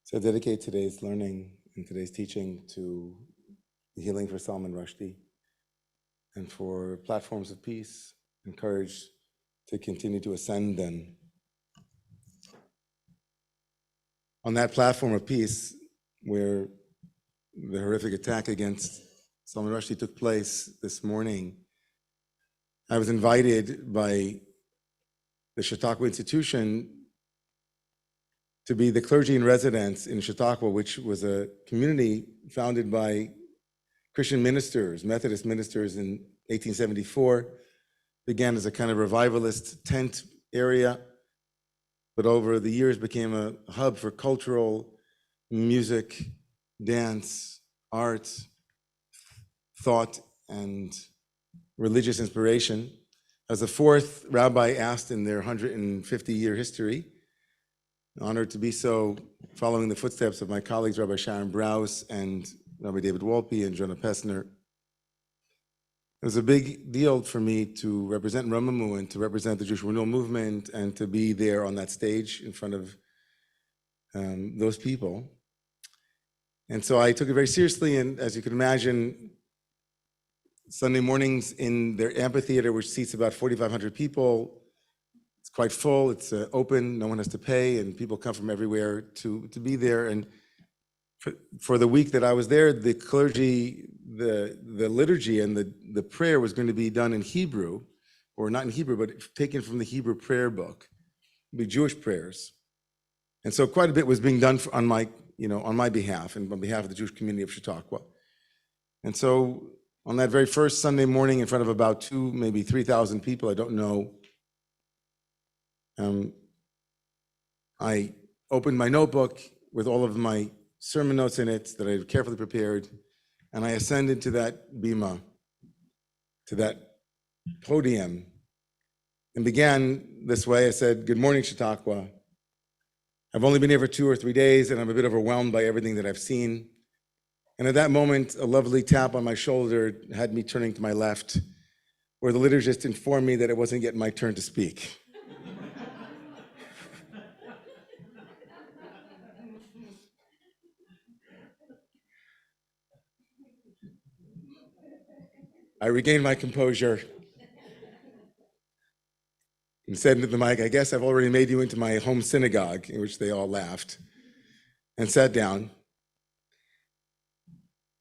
So I dedicate today's learning and today's teaching to the healing for Salman Rushdie and for platforms of peace and courage to continue to ascend them. On that platform of peace, where the horrific attack against Salman Rushdie took place this morning, I was invited by the Chautauqua Institution to be the clergy in residence in Chautauqua, which was a community founded by Christian ministers, Methodist ministers in 1874. Began as a kind of revivalist tent area, but over the years became a hub for cultural, music, dance, art, thought, and religious inspiration. As the fourth rabbi asked in their 150-year history, honored to be so, following the footsteps of my colleagues, Rabbi Sharon Brous and Rabbi David Wolpe and Jonah Pessner. It was a big deal for me to represent Romamu and to represent the Jewish Renewal Movement and to be there on that stage in front of those people. And so I took it very seriously, and as you can imagine, Sunday mornings in their amphitheater, which seats about 4,500 people, it's quite full, it's open, no one has to pay, and people come from everywhere to be there. And for the week that I was there, the clergy, the liturgy and the prayer was going to be done in Hebrew, or not in Hebrew, but taken from the Hebrew prayer book. It'd be Jewish prayers. And so quite a bit was being done on my behalf and on behalf of the Jewish community of Chautauqua. And so on that very first Sunday morning in front of about 2,000, maybe 3,000 people, I don't know, I opened my notebook with all of my sermon notes in it that I had carefully prepared, and I ascended to that bima, to that podium, and began this way. I said, "Good morning, Chautauqua. I've only been here for 2 or 3 days, and I'm a bit overwhelmed by everything that I've seen." And at that moment, a lovely tap on my shoulder had me turning to my left, where the liturgist informed me that it wasn't yet my turn to speak. I regained my composure and said into the mic, "I guess I've already made you into my home synagogue," in which they all laughed, and sat down.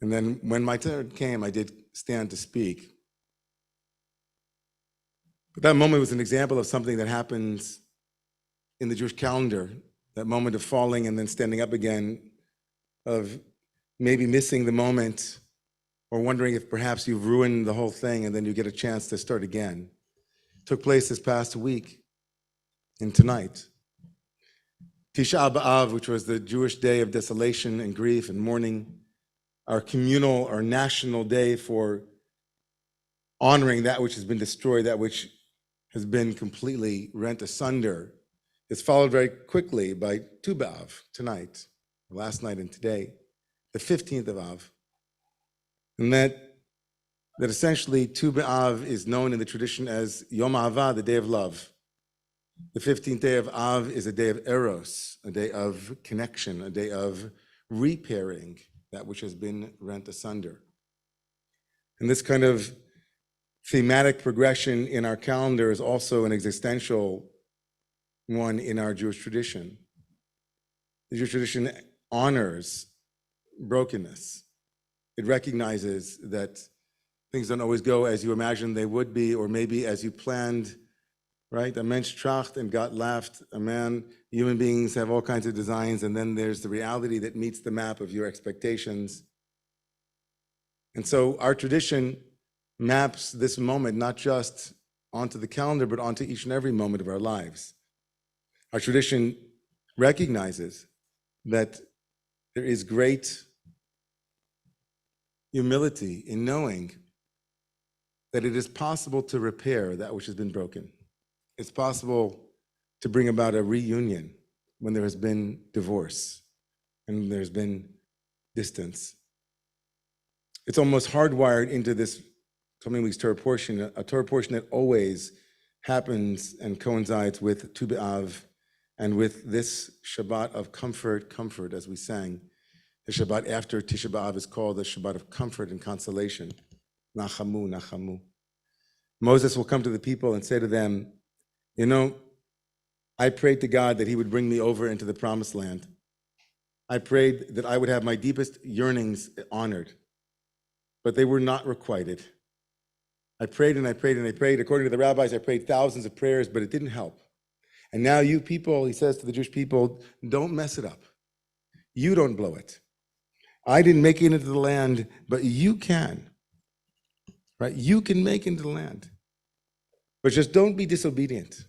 And then when my turn came, I did stand to speak. But that moment was an example of something that happens in the Jewish calendar, that moment of falling and then standing up again, of maybe missing the moment or wondering if perhaps you've ruined the whole thing and then you get a chance to start again. It took place this past week and tonight. Tisha B'Av, which was the Jewish day of desolation and grief and mourning, our communal, our national day for honoring that which has been destroyed, that which has been completely rent asunder, is followed very quickly by Tu B'Av, tonight, last night and today, the 15th of Av. And that essentially Tu B'Av is known in the tradition as Yom Ha'ava, the day of love. The 15th day of Av is a day of Eros, a day of connection, a day of repairing that which has been rent asunder. And this kind of thematic progression in our calendar is also an existential one in our Jewish tradition. The Jewish tradition honors brokenness. It recognizes that things don't always go as you imagined they would be, or maybe as you planned, right? A mensch tracht and Gott laughed. A man, human beings have all kinds of designs, and then there's the reality that meets the map of your expectations. And so our tradition maps this moment not just onto the calendar, but onto each and every moment of our lives. Our tradition recognizes that there is great humility in knowing that it is possible to repair that which has been broken. It's possible to bring about a reunion when there has been divorce and there's been distance. It's almost hardwired into this coming week's Torah portion, a Torah portion that always happens and coincides with Tu B'Av And with this Shabbat of comfort, as we sang, the Shabbat after Tisha B'Av is called the Shabbat of comfort and consolation. Nachamu, nachamu. Moses will come to the people and say to them, you know, I prayed to God that he would bring me over into the promised land. I prayed that I would have my deepest yearnings honored, but they were not requited. I prayed and I prayed and I prayed. According to the rabbis, I prayed thousands of prayers, but it didn't help. And now you people, he says to the Jewish people, don't mess it up. You don't blow it. I didn't make it into the land, but you can. Right? You can make it into the land. But just don't be disobedient.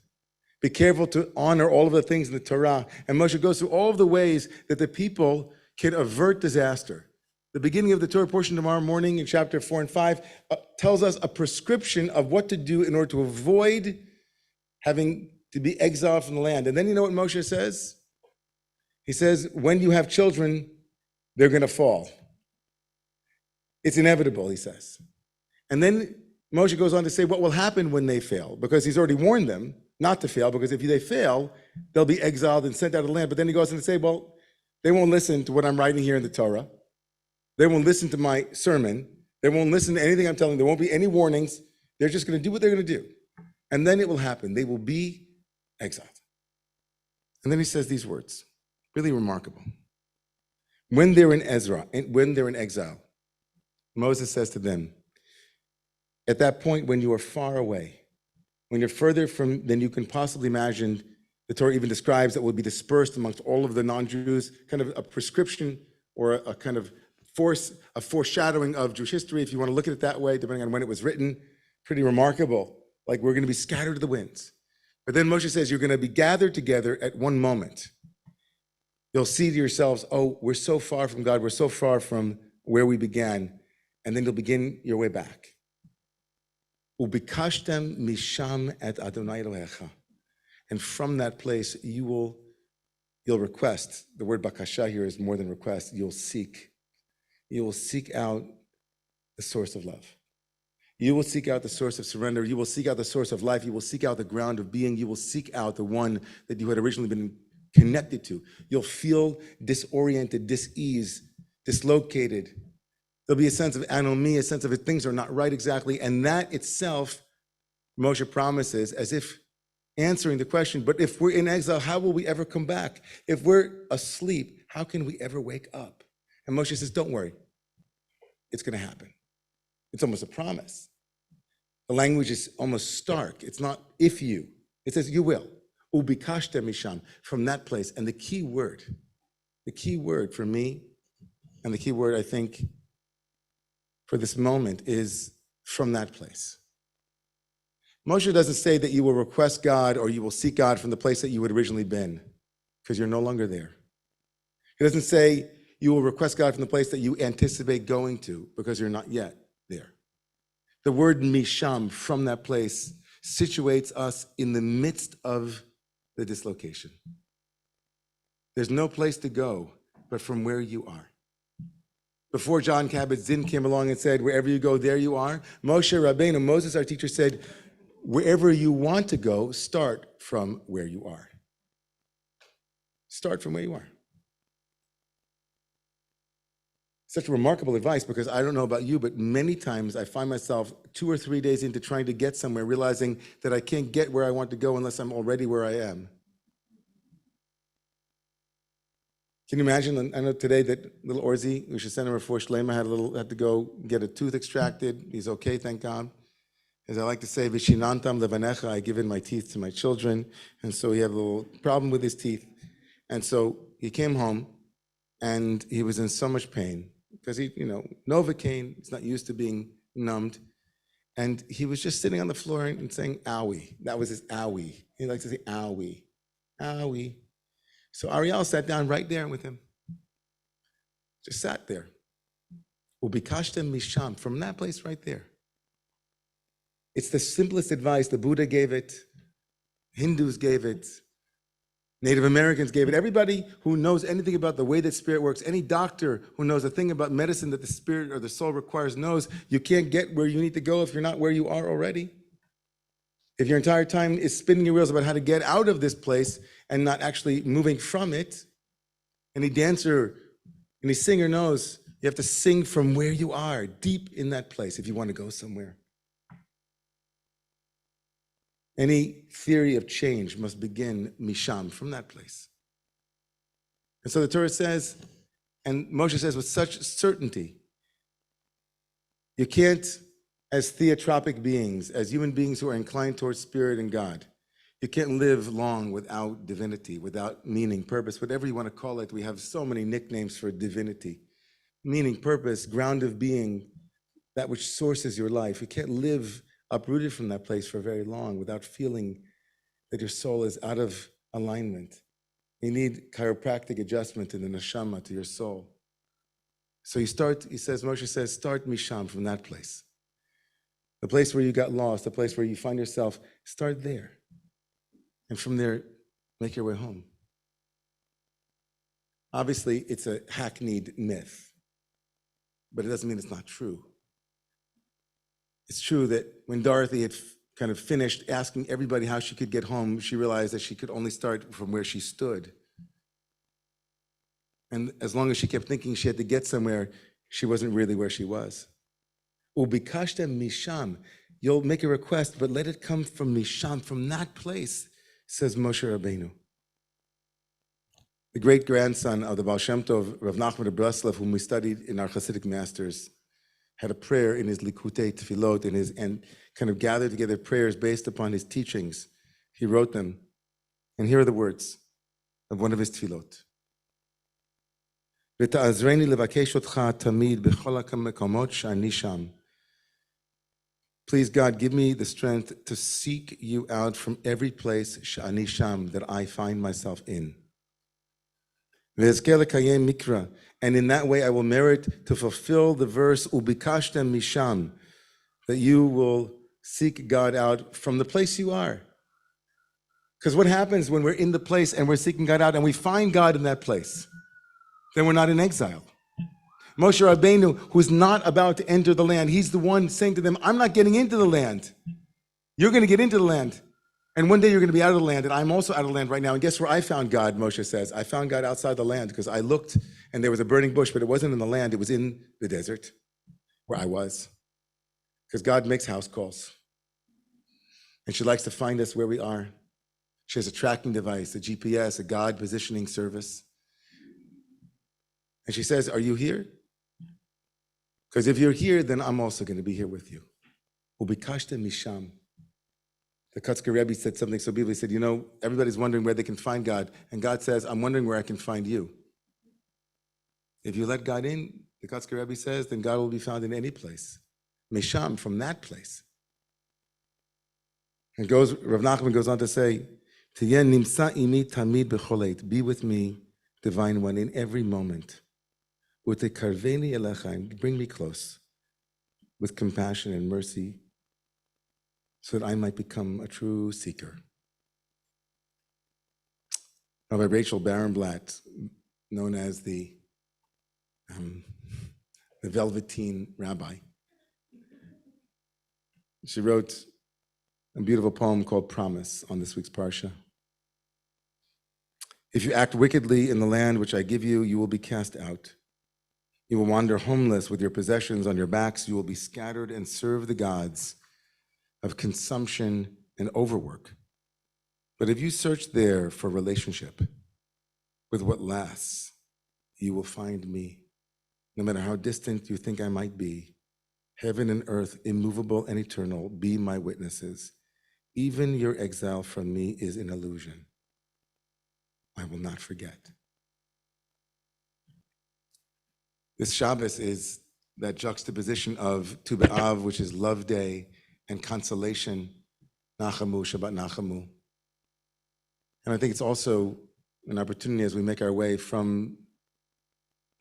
Be careful to honor all of the things in the Torah. And Moshe goes through all of the ways that the people can avert disaster. The beginning of the Torah portion tomorrow morning in chapter 4 and 5 tells us a prescription of what to do in order to avoid having to be exiled from the land. And then you know what Moshe says? He says, when you have children, they're going to fall. It's inevitable, he says. And then Moshe goes on to say what will happen when they fail, because he's already warned them not to fail, because if they fail, they'll be exiled and sent out of the land. But then he goes on to say, well, they won't listen to what I'm writing here in the Torah. They won't listen to my sermon. They won't listen to anything I'm telling them. There won't be any warnings. They're just going to do what they're going to do. And then it will happen. They will be exiled. And then he says these words, really remarkable. When they're in exile, Moses says to them, at that point when you are far away, when you're further from than you can possibly imagine, the Torah even describes that will be dispersed amongst all of the non-Jews, kind of a prescription or a kind of a foreshadowing of Jewish history, if you want to look at it that way, depending on when it was written. Pretty remarkable. Like we're going to be scattered to the winds. But then Moshe says you're going to be gathered together at one moment. You'll see to yourselves, oh, we're so far from God, we're so far from where we began, and then you'll begin your way back. Ubikashtem Mee'shom et Adonai Elohecha. And from that place, you'll request. The word bakasha here is more than request. You'll seek. You will seek out the source of love. You will seek out the source of surrender. You will seek out the source of life. You will seek out the ground of being. You will seek out the one that you had originally been connected to. You'll feel disoriented, dis-ease, dislocated. There'll be a sense of anomie, a sense of things are not right exactly. And that itself, Moshe promises, as if answering the question, but if we're in exile, how will we ever come back? If we're asleep, how can we ever wake up? And Moshe says, don't worry, it's going to happen. It's almost a promise. The language is almost stark. It's not if you. It says you will. Ubikashtem Mee'shom, from that place. And the key word for me, and the key word I think for this moment is from that place. Moshe doesn't say that you will request God or you will seek God from the place that you had originally been, because you're no longer there. He doesn't say you will request God from the place that you anticipate going to, because you're not yet there. The word Mee'shom, from that place, situates us in the midst of the dislocation. There's no place to go but from where you are. Before John Kabat-Zinn came along and said, wherever you go, there you are, Moshe Rabbeinu, Moses, our teacher, said, wherever you want to go, start from where you are. Start from where you are. Such remarkable advice, because I don't know about you, but many times I find myself 2 or 3 days into trying to get somewhere, realizing that I can't get where I want to go unless I'm already where I am. Can you imagine? I know today that little Orzi, we should send him a for Shlema, had to go get a tooth extracted. He's okay, thank God. As I like to say, Vishinantam levanecha, I give in my teeth to my children. And so he had a little problem with his teeth. And so he came home and he was in so much pain because he, Novocaine, he's not used to being numbed. And he was just sitting on the floor and saying, owie. That was his owie. He likes to say, owie, owie. So Ariel sat down right there with him. Just sat there. Ubikashtem Mee'shom, from that place right there. It's the simplest advice. The Buddha gave it. Hindus gave it. Native Americans gave it. Everybody who knows anything about the way that spirit works, any doctor who knows a thing about medicine that the spirit or the soul requires knows you can't get where you need to go if you're not where you are already. if your entire time is spinning your wheels about how to get out of this place and not actually moving from it, any dancer, any singer knows you have to sing from where you are, deep in that place, if you want to go somewhere. Any theory of change must begin Mee'shom, from that place. And so the Torah says, and Moshe says with such certainty, you can't, as theotropic beings, as human beings who are inclined towards spirit and God, you can't live long without divinity, without meaning, purpose, whatever you want to call it. We have so many nicknames for divinity. Meaning, purpose, ground of being, that which sources your life. You can't live uprooted from that place for very long without feeling that your soul is out of alignment. You need chiropractic adjustment in the neshama to your soul. So you start, Moshe says, start Mee'shom, from that place. The place where you got lost, the place where you find yourself, start there. And from there, make your way home. Obviously, it's a hackneyed myth, but it doesn't mean it's not true. It's true that when Dorothy had kind of finished asking everybody how she could get home, she realized that she could only start from where she stood. And as long as she kept thinking she had to get somewhere, she wasn't really where she was. Ubikashtem Mee'shom, you'll make a request, but let it come from Mee'shom, from that place, says Moshe Rabbeinu. The great-grandson of the Baal Shem Tov, Rav Nachman of Restless, whom we studied in our Hasidic masters, had a prayer in his Likutei Tefillot, and kind of gathered together prayers based upon his teachings. He wrote them, and here are the words of one of his Tefillot. ותעזרני לבקש אותך תמיד בכל המקומות שאני שם. Please, God, give me the strength to seek you out from every place שאני שם, that I find myself in. ואזכה לקיים מקרא, and in that way I will merit to fulfill the verse, וביקשתם משם, that you will seek God out from the place you are. Because what happens when we're in the place and we're seeking God out and we find God in that place? Then we're not in exile. Moshe Rabbeinu, who's not about to enter the land, he's the one saying to them, I'm not getting into the land. You're going to get into the land. And one day you're going to be out of the land, and I'm also out of the land right now. And guess where I found God, Moshe says? I found God outside the land because I looked and there was a burning bush, but it wasn't in the land. It was in the desert where I was. Because God makes house calls. And she likes to find us where we are. She has a tracking device, a GPS, a God positioning service. And she says, are you here? Because if you're here, then I'm also going to be here with you. Ubikashtem Mee'shom. The Kotzker Rebbe said something so beautiful. He said, you know, everybody's wondering where they can find God. And God says, I'm wondering where I can find you. If you let God in, the Kotzker Rebbe says, then God will be found in any place. Mee'shom, from that place. And Rav Nachman goes on to say, Tiyen nimsa imi tamid b'cholet. Be with me, Divine One, in every moment. Utekarveni elecha, bring me close with compassion and mercy, so that I might become a true seeker. Rabbi Rachel Barenblatt, known as the Velveteen Rabbi, she wrote a beautiful poem called Promise on this week's parsha. If you act wickedly in the land which I give you, you will be cast out. You will wander homeless with your possessions on your backs. You will be scattered and serve the gods of consumption and overwork. But if you search there for relationship with what lasts, you will find me. No matter how distant you think I might be, heaven and earth, immovable and eternal, be my witnesses. Even your exile from me is an illusion. I will not forget. This Shabbos is that juxtaposition of Tu B'Av, which is love day, and consolation, Nachamu, Shabbat Nachamu. And I think it's also an opportunity as we make our way from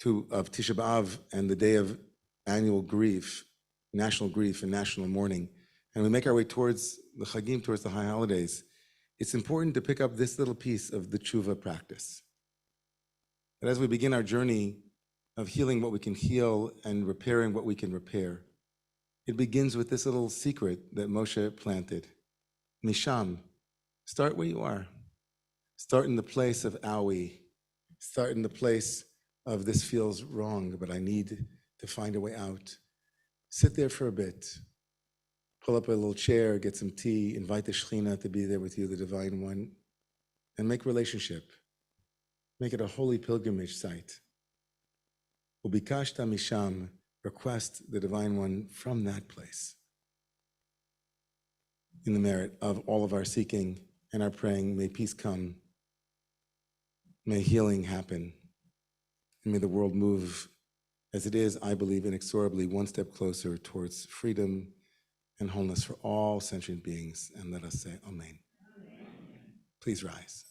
of Tisha B'Av and the day of annual grief, national grief and national mourning, and we make our way towards the Chagim, towards the high holidays. It's important to pick up this little piece of the tshuva practice. That as we begin our journey of healing what we can heal and repairing what we can repair, it begins with this little secret that Moshe planted. Mee'shom, start where you are. Start in the place of owie. Start in the place of this feels wrong, but I need to find a way out. Sit there for a bit. Pull up a little chair, get some tea, invite the Shekhinah to be there with you, the Divine One, and make relationship. Make it a holy pilgrimage site. Ubikashta misham, request the Divine One from that place. In the merit of all of our seeking and our praying, may peace come, may healing happen, and may the world move as it is, I believe, inexorably one step closer towards freedom and wholeness for all sentient beings. And let us say, Amen. Please rise.